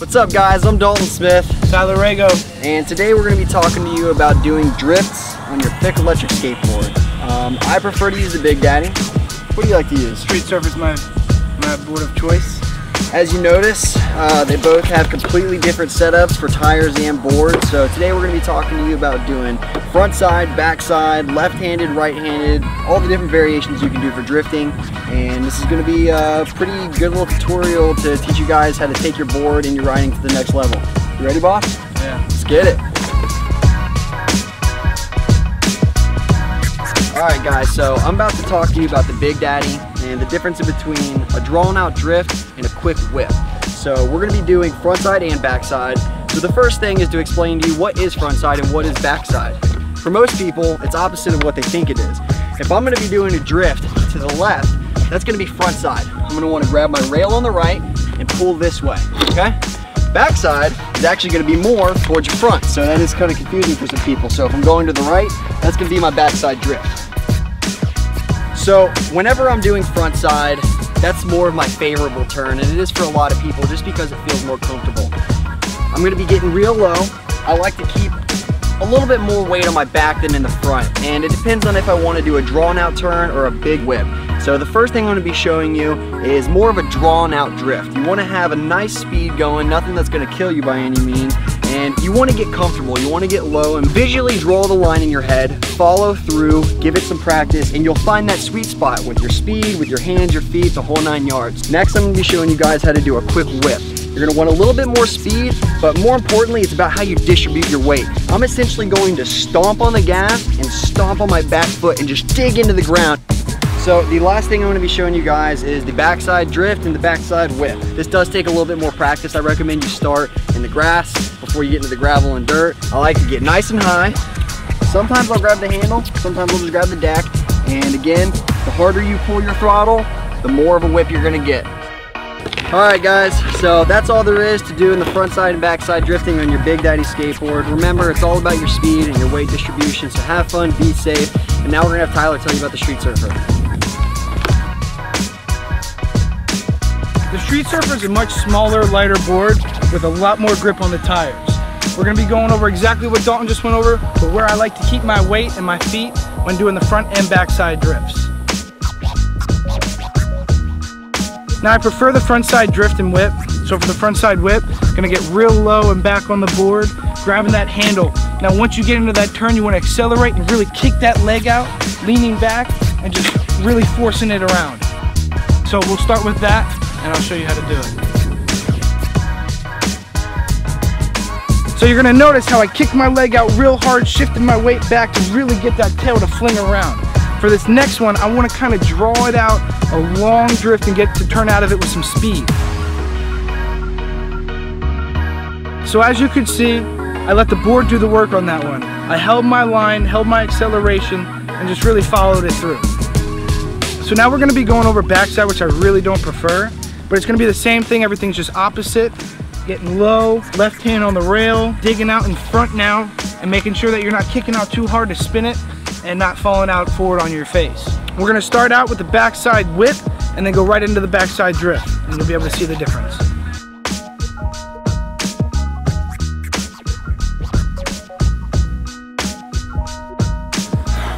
What's up guys, I'm Dalton Smith. Tyler Rago. And today we're going to be talking to you about doing drifts on your Fiik electric skateboard. I prefer to use the Big Daddy. What do you like to use? Street Surfer's my board of choice. As you notice, they both have completely different setups for tires and boards. So today we're going to be talking to you about doing front side, back side, left-handed, right-handed, all the different variations you can do for drifting. And this is going to be a pretty good little tutorial to teach you guys how to take your board and your riding to the next level. You ready, boss? Yeah. Let's get it. Alright guys, so I'm about to talk to you about the Big Daddy and the difference between a drawn out drift and a quick whip. So we're going to be doing front side and back side. So the first thing is to explain to you what is front side and what is back side. For most people, it's opposite of what they think it is. If I'm going to be doing a drift to the left, that's going to be front side. I'm going to want to grab my rail on the right and pull this way, okay? Backside is actually going to be more towards your front, so that is kind of confusing for some people. So if I'm going to the right, that's going to be my backside drift. So whenever I'm doing front side, that's more of my favorable turn, and it is for a lot of people just because it feels more comfortable. I'm going to be getting real low. I like to keep a little bit more weight on my back than in the front, and it depends on if I want to do a drawn out turn or a big whip. So the first thing I'm going to be showing you is more of a drawn out drift. You want to have a nice speed going, nothing that's going to kill you by any means, and you want to get comfortable, you want to get low and visually draw the line in your head, follow through, give it some practice, and you'll find that sweet spot with your speed, with your hands, your feet, the whole 9 yards. Next, I'm going to be showing you guys how to do a quick whip. You're going to want a little bit more speed, but more importantly, it's about how you distribute your weight. I'm essentially going to stomp on the gas and stomp on my back foot and just dig into the ground. So the last thing I'm going to be showing you guys is the backside drift and the backside whip. This does take a little bit more practice. I recommend you start in the grass before you get into the gravel and dirt. I like to get nice and high. Sometimes I'll grab the handle, sometimes I'll just grab the deck. And again, the harder you pull your throttle, the more of a whip you're going to get. Alright guys, so that's all there is to do in the front side and back side drifting on your Big Daddy skateboard. Remember, it's all about your speed and your weight distribution, so have fun, be safe. And now we're going to have Tyler tell you about the Street Surfer. The Street Surfer is a much smaller, lighter board with a lot more grip on the tires. We're going to be going over exactly what Dalton just went over, but where I like to keep my weight and my feet when doing the front and back side drifts. Now I prefer the front side drift and whip. So for the front side whip, I'm going to get real low and back on the board, grabbing that handle. Now once you get into that turn, you want to accelerate and really kick that leg out, leaning back and just really forcing it around. So we'll start with that and I'll show you how to do it. So you're going to notice how I kick my leg out real hard, shifting my weight back to really get that tail to fling around. For this next one, I want to kind of draw it out, a long drift, and get to turn out of it with some speed. So as you could see, I let the board do the work on that one. I held my line, held my acceleration, and just really followed it through. So now we're going to be going over backside, which I really don't prefer, but it's going to be the same thing, everything's just opposite. Getting low, left hand on the rail, digging out in front now, and making sure that you're not kicking out too hard to spin it, and not falling out forward on your face. We're going to start out with the backside whip and then go right into the backside drift, and you'll be able to see the difference.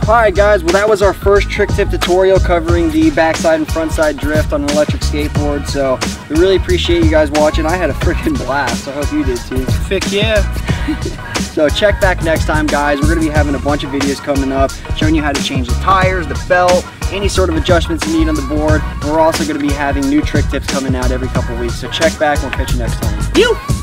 Alright guys, well that was our first trick tip tutorial covering the backside and front side drift on an electric skateboard. So we really appreciate you guys watching. I had a freaking blast. I hope you did too. Fiik, yeah. So check back next time guys. We're going to be having a bunch of videos coming up showing you how to change the tires, the belt, any sort of adjustments you need on the board. And we're also going to be having new trick tips coming out every couple weeks. So check back and we'll catch you next time. You!